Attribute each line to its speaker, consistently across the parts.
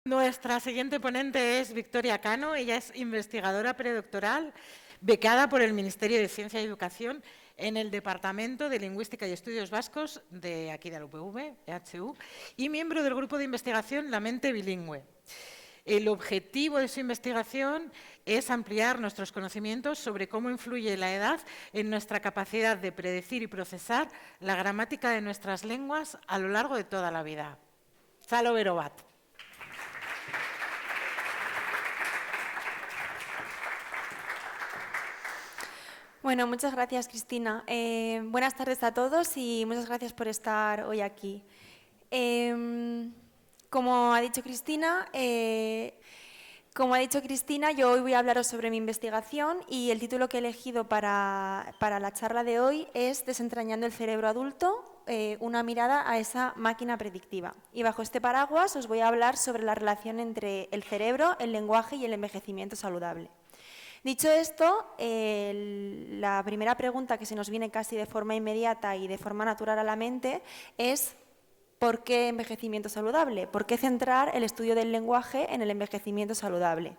Speaker 1: Nuestra siguiente ponente es Victoria Cano. Ella es investigadora predoctoral becada por el Ministerio de Ciencia y Educación en el Departamento de Lingüística y Estudios Vascos de aquí de la UPV, EHU, y miembro del grupo de investigación La Mente Bilingüe. El objetivo de su investigación es ampliar nuestros conocimientos sobre cómo influye la edad en nuestra capacidad de predecir y procesar la gramática de nuestras lenguas a lo largo de toda la vida. Salo Verobat.
Speaker 2: Bueno, muchas gracias, Cristina. Buenas tardes a todos y muchas gracias por estar hoy aquí. Como ha dicho Cristina, yo hoy voy a hablaros sobre mi investigación y el título que he elegido para la charla de hoy es Desentrañando el cerebro adulto, una mirada a esa máquina predictiva. Y bajo este paraguas os voy a hablar sobre la relación entre el cerebro, el lenguaje y el envejecimiento saludable. Dicho esto, la primera pregunta que se nos viene casi de forma inmediata y de forma natural a la mente es ¿por qué envejecimiento saludable? ¿Por qué centrar el estudio del lenguaje en el envejecimiento saludable?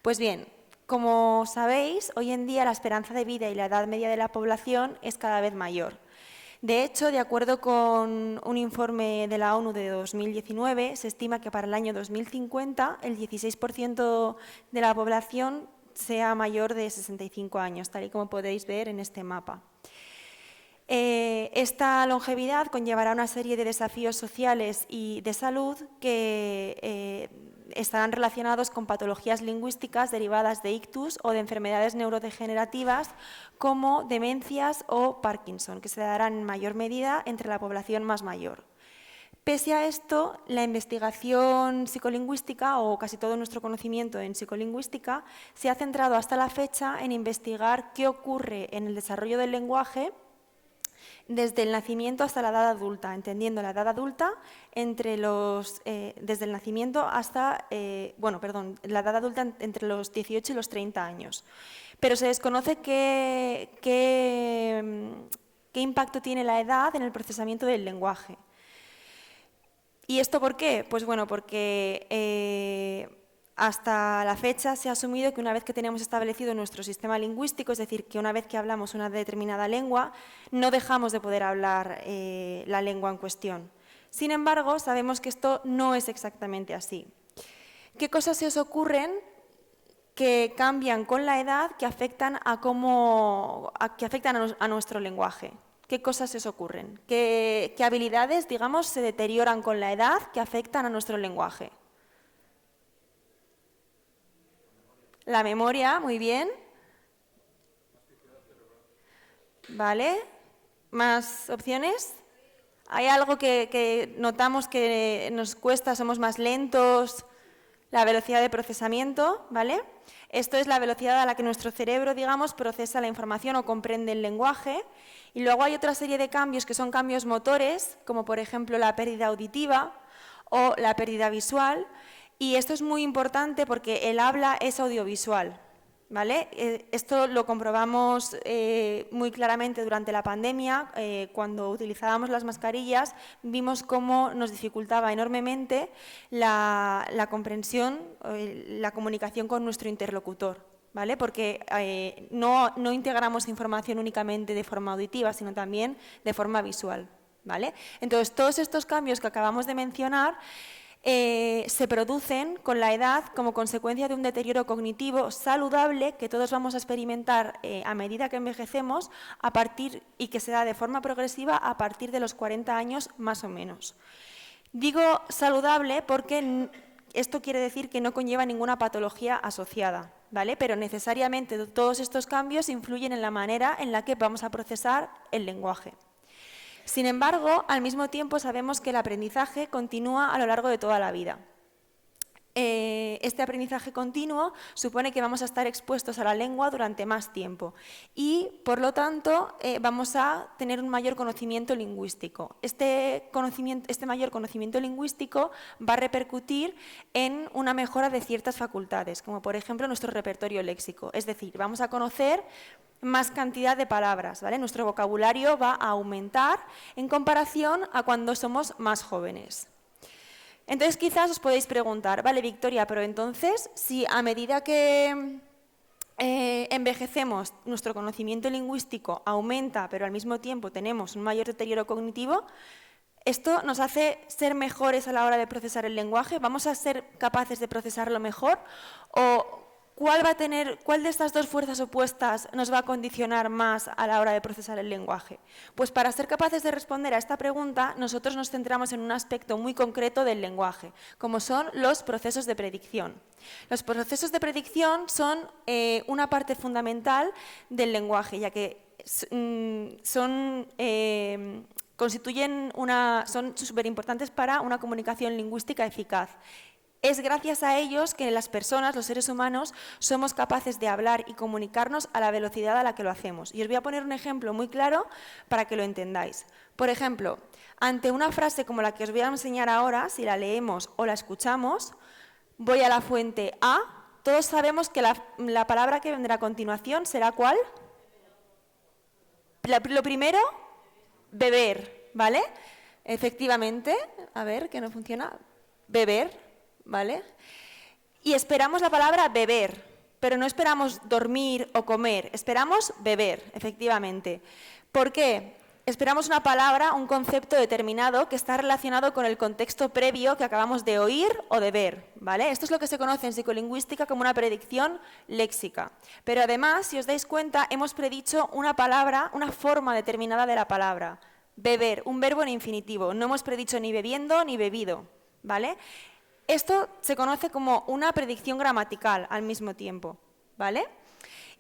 Speaker 2: Pues bien, como sabéis, hoy en día la esperanza de vida y la edad media de la población es cada vez mayor. De hecho, de acuerdo con un informe de la ONU de 2019, se estima que para el año 2050 el 16% de la población sea mayor de 65 años, tal y como podéis ver en este mapa. Esta longevidad conllevará una serie de desafíos sociales y de salud que estarán relacionados con patologías lingüísticas derivadas de ictus o de enfermedades neurodegenerativas como demencias o Parkinson, que se darán en mayor medida entre la población más mayor. Pese a esto, la investigación psicolingüística, o casi todo nuestro conocimiento en psicolingüística, se ha centrado hasta la fecha en investigar qué ocurre en el desarrollo del lenguaje desde el nacimiento hasta la edad adulta, entendiendo la edad adulta desde el nacimiento hasta, la edad adulta entre los 18 y los 30 años. Pero se desconoce qué impacto tiene la edad en el procesamiento del lenguaje. ¿Y esto por qué? Pues bueno, porque hasta la fecha se ha asumido que una vez que tenemos establecido nuestro sistema lingüístico, es decir, que una vez que hablamos una determinada lengua, no dejamos de poder hablar la lengua en cuestión. Sin embargo, sabemos que esto no es exactamente así. ¿Qué cosas se os ocurren que cambian con la edad que afectan a nuestro lenguaje? ¿Qué cosas se os ocurren? ¿Qué habilidades, digamos, se deterioran con la edad que afectan a nuestro lenguaje? La memoria, muy bien. ¿Vale? ¿Más opciones? ¿Hay algo que notamos que nos cuesta, somos más lentos? La velocidad de procesamiento, ¿vale? Esto es la velocidad a la que nuestro cerebro, digamos, procesa la información o comprende el lenguaje. Y luego hay otra serie de cambios que son cambios motores, como por ejemplo la pérdida auditiva o la pérdida visual. Y esto es muy importante porque el habla es audiovisual, ¿vale? Esto lo comprobamos muy claramente durante la pandemia. Cuando utilizábamos las mascarillas, vimos cómo nos dificultaba enormemente la comprensión, la comunicación con nuestro interlocutor, ¿vale? Porque no integramos información únicamente de forma auditiva, sino también de forma visual, ¿vale? Entonces, todos estos cambios que acabamos de mencionar se producen con la edad como consecuencia de un deterioro cognitivo saludable que todos vamos a experimentar a medida que envejecemos y que se da de forma progresiva a partir de los 40 años más o menos. Digo saludable porque esto quiere decir que no conlleva ninguna patología asociada, ¿vale? Pero necesariamente todos estos cambios influyen en la manera en la que vamos a procesar el lenguaje. Sin embargo, al mismo tiempo sabemos que el aprendizaje continúa a lo largo de toda la vida. Este aprendizaje continuo supone que vamos a estar expuestos a la lengua durante más tiempo y, por lo tanto, vamos a tener un mayor conocimiento lingüístico. Este mayor conocimiento lingüístico va a repercutir en una mejora de ciertas facultades, como por ejemplo nuestro repertorio léxico. Es decir, vamos a conocer más cantidad de palabras, ¿vale? Nuestro vocabulario va a aumentar en comparación a cuando somos más jóvenes. Entonces quizás os podéis preguntar, vale Victoria, pero entonces si a medida que envejecemos, nuestro conocimiento lingüístico aumenta, pero al mismo tiempo tenemos un mayor deterioro cognitivo, ¿esto nos hace ser mejores a la hora de procesar el lenguaje? ¿Vamos a ser capaces de procesarlo mejor? ¿O cuál de estas dos fuerzas opuestas nos va a condicionar más a la hora de procesar el lenguaje? Pues para ser capaces de responder a esta pregunta, nosotros nos centramos en un aspecto muy concreto del lenguaje, como son los procesos de predicción. Los procesos de predicción son una parte fundamental del lenguaje, ya que son súper importantes para una comunicación lingüística eficaz. Es gracias a ellos que las personas, los seres humanos, somos capaces de hablar y comunicarnos a la velocidad a la que lo hacemos. Y os voy a poner un ejemplo muy claro para que lo entendáis. Por ejemplo, ante una frase como la que os voy a enseñar ahora, si la leemos o la escuchamos, voy a la fuente A, todos sabemos que la palabra que vendrá a continuación será ¿cuál? Lo primero, beber, ¿vale? Efectivamente, a ver, que no funciona, beber. ¿Vale? Y esperamos la palabra beber, pero no esperamos dormir o comer, esperamos beber, efectivamente. ¿Por qué? Esperamos una palabra, un concepto determinado que está relacionado con el contexto previo que acabamos de oír o de ver, ¿vale? Esto es lo que se conoce en psicolingüística como una predicción léxica. Pero además, si os dais cuenta, hemos predicho una palabra, una forma determinada de la palabra, beber, un verbo en infinitivo. No hemos predicho ni bebiendo ni bebido, ¿vale? Esto se conoce como una predicción gramatical al mismo tiempo, ¿vale?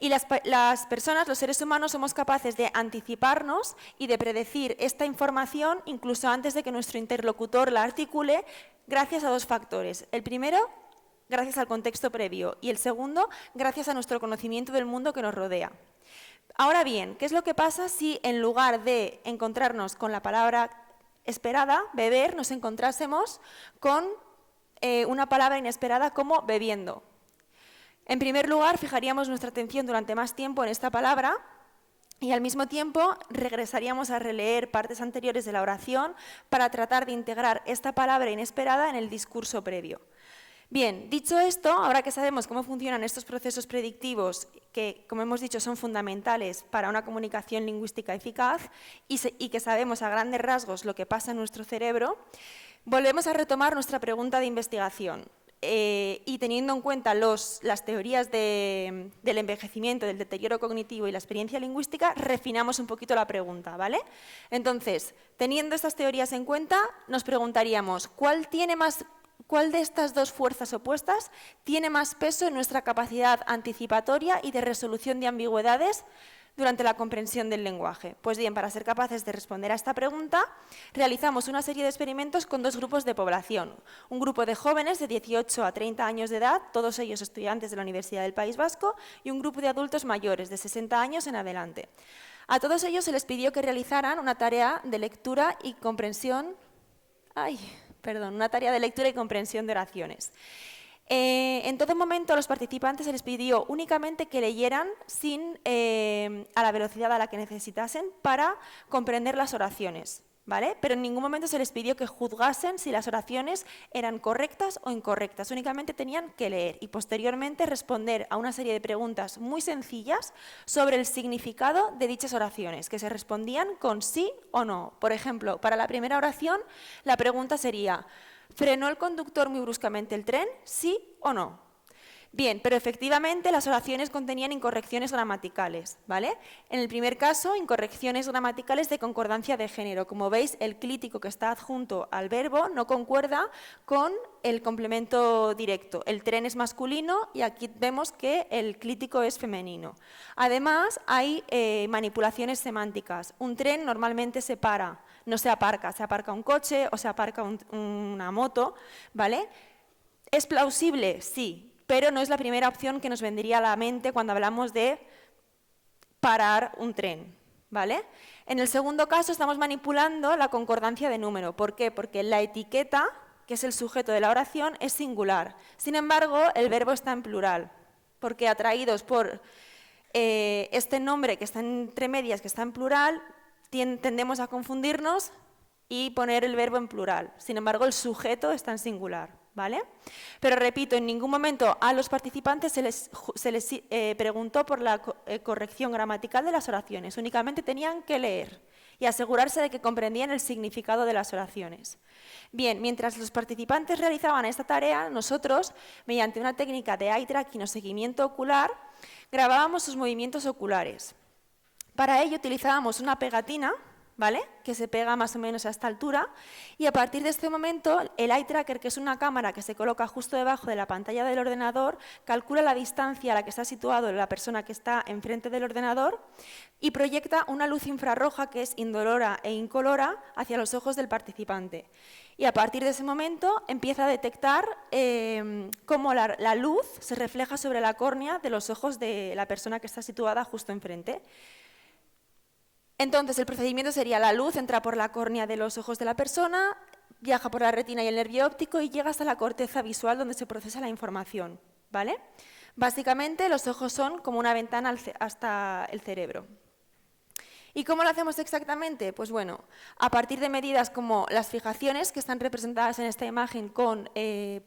Speaker 2: Y las personas, los seres humanos, somos capaces de anticiparnos y de predecir esta información incluso antes de que nuestro interlocutor la articule, gracias a dos factores. El primero, gracias al contexto previo, y el segundo, gracias a nuestro conocimiento del mundo que nos rodea. Ahora bien, ¿qué es lo que pasa si en lugar de encontrarnos con la palabra esperada, beber, nos encontrásemos con una palabra inesperada como bebiendo? En primer lugar, fijaríamos nuestra atención durante más tiempo en esta palabra y al mismo tiempo regresaríamos a releer partes anteriores de la oración para tratar de integrar esta palabra inesperada en el discurso previo. Bien, dicho esto, ahora que sabemos cómo funcionan estos procesos predictivos que, como hemos dicho, son fundamentales para una comunicación lingüística eficaz y que sabemos a grandes rasgos lo que pasa en nuestro cerebro, volvemos a retomar nuestra pregunta de investigación y teniendo en cuenta las teorías del envejecimiento, del deterioro cognitivo y la experiencia lingüística, refinamos un poquito la pregunta, ¿vale? Entonces, teniendo estas teorías en cuenta, nos preguntaríamos ¿cuál de estas dos fuerzas opuestas tiene más peso en nuestra capacidad anticipatoria y de resolución de ambigüedades durante la comprensión del lenguaje? Pues bien, para ser capaces de responder a esta pregunta, realizamos una serie de experimentos con dos grupos de población. Un grupo de jóvenes de 18 a 30 años de edad, todos ellos estudiantes de la Universidad del País Vasco, y un grupo de adultos mayores de 60 años en adelante. A todos ellos se les pidió que realizaran una tarea de lectura y comprensión, una tarea de lectura y comprensión de oraciones. En todo momento a los participantes se les pidió únicamente que leyeran a la velocidad a la que necesitasen para comprender las oraciones, ¿vale? Pero en ningún momento se les pidió que juzgasen si las oraciones eran correctas o incorrectas, únicamente tenían que leer y posteriormente responder a una serie de preguntas muy sencillas sobre el significado de dichas oraciones, que se respondían con sí o no. Por ejemplo, para la primera oración la pregunta sería: ¿frenó el conductor muy bruscamente el tren? ¿Sí o no? Bien, pero efectivamente las oraciones contenían incorrecciones gramaticales, ¿vale? En el primer caso, incorrecciones gramaticales de concordancia de género. Como veis, el clítico que está adjunto al verbo no concuerda con el complemento directo. El tren es masculino y aquí vemos que el clítico es femenino. Además, hay manipulaciones semánticas. Un tren normalmente se para, no se aparca un coche o se aparca una moto, ¿vale? ¿Es plausible? Sí. Pero no es la primera opción que nos vendría a la mente cuando hablamos de parar un tren, ¿vale? En el segundo caso estamos manipulando la concordancia de número. ¿Por qué? Porque la etiqueta, que es el sujeto de la oración, es singular. Sin embargo, el verbo está en plural, porque atraídos por este nombre que está entre medias, que está en plural, tendemos a confundirnos y poner el verbo en plural. Sin embargo, el sujeto está en singular, ¿vale? Pero repito, en ningún momento a los participantes se les preguntó por la corrección gramatical de las oraciones, únicamente tenían que leer y asegurarse de que comprendían el significado de las oraciones. Bien, mientras los participantes realizaban esta tarea, nosotros, mediante una técnica de eye tracking o seguimiento ocular, grabábamos sus movimientos oculares. Para ello utilizábamos una pegatina, ¿vale?, que se pega más o menos a esta altura, y a partir de este momento el eye tracker, que es una cámara que se coloca justo debajo de la pantalla del ordenador, calcula la distancia a la que está situado la persona que está enfrente del ordenador y proyecta una luz infrarroja que es indolora e incolora hacia los ojos del participante. Y a partir de ese momento empieza a detectar cómo la luz se refleja sobre la córnea de los ojos de la persona que está situada justo enfrente. Entonces, el procedimiento sería: la luz entra por la córnea de los ojos de la persona, viaja por la retina y el nervio óptico y llega hasta la corteza visual donde se procesa la información, ¿vale? Básicamente, los ojos son como una ventana hasta el cerebro. ¿Y cómo lo hacemos exactamente? Pues bueno, a partir de medidas como las fijaciones, que están representadas en esta imagen con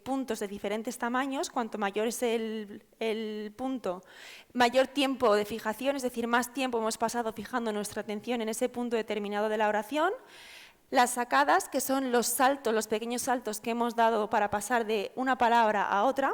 Speaker 2: puntos de diferentes tamaños. Cuanto mayor es el punto, mayor tiempo de fijación, es decir, más tiempo hemos pasado fijando nuestra atención en ese punto determinado de la oración. Las sacadas, que son los saltos, los pequeños saltos que hemos dado para pasar de una palabra a otra.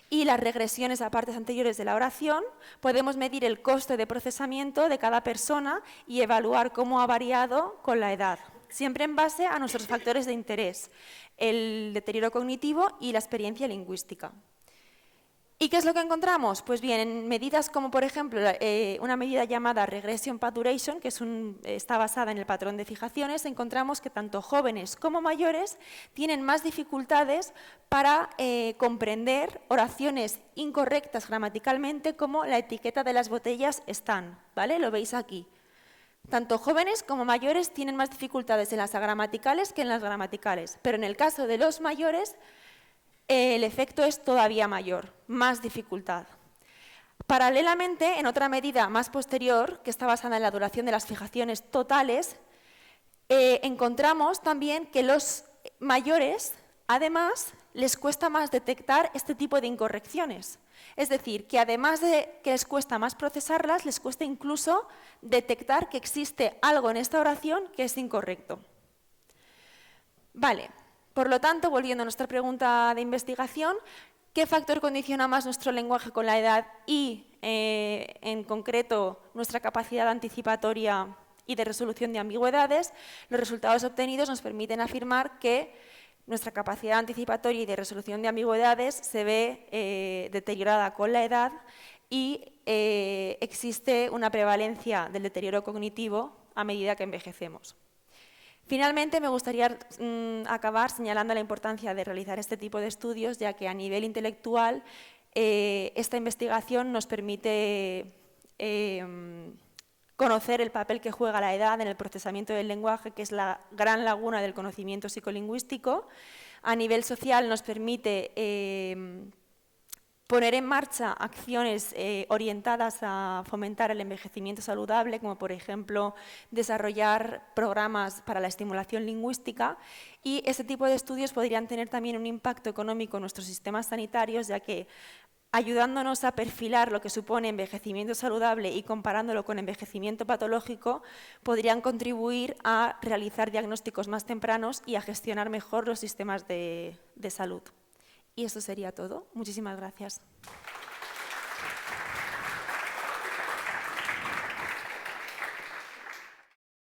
Speaker 2: Y las regresiones a partes anteriores de la oración. Podemos medir el coste de procesamiento de cada persona y evaluar cómo ha variado con la edad, siempre en base a nuestros factores de interés, el deterioro cognitivo y la experiencia lingüística. ¿Y qué es lo que encontramos? Pues bien, en medidas como, por ejemplo, una medida llamada Regression Path Duration, que está basada en el patrón de fijaciones, encontramos que tanto jóvenes como mayores tienen más dificultades para comprender oraciones incorrectas gramaticalmente, como la etiqueta de las botellas están, ¿vale? Lo veis aquí. Tanto jóvenes como mayores tienen más dificultades en las agramaticales que en las gramaticales, pero en el caso de los mayores, el efecto es todavía mayor, más dificultad. Paralelamente, en otra medida más posterior, que está basada en la duración de las fijaciones totales, encontramos también que los mayores, además, les cuesta más detectar este tipo de incorrecciones. Es decir, que además de que les cuesta más procesarlas, les cuesta incluso detectar que existe algo en esta oración que es incorrecto. Vale. Por lo tanto, volviendo a nuestra pregunta de investigación, ¿qué factor condiciona más nuestro lenguaje con la edad y, en concreto, nuestra capacidad anticipatoria y de resolución de ambigüedades? Los resultados obtenidos nos permiten afirmar que nuestra capacidad anticipatoria y de resolución de ambigüedades se ve deteriorada con la edad y existe una prevalencia del deterioro cognitivo a medida que envejecemos. Finalmente, me gustaría acabar señalando la importancia de realizar este tipo de estudios, ya que a nivel intelectual esta investigación nos permite conocer el papel que juega la edad en el procesamiento del lenguaje, que es la gran laguna del conocimiento psicolingüístico. A nivel social nos permite poner en marcha acciones orientadas a fomentar el envejecimiento saludable, como por ejemplo desarrollar programas para la estimulación lingüística, y ese tipo de estudios podrían tener también un impacto económico en nuestros sistemas sanitarios, ya que ayudándonos a perfilar lo que supone envejecimiento saludable y comparándolo con envejecimiento patológico, podrían contribuir a realizar diagnósticos más tempranos y a gestionar mejor los sistemas de salud. Y eso sería todo. Muchísimas gracias.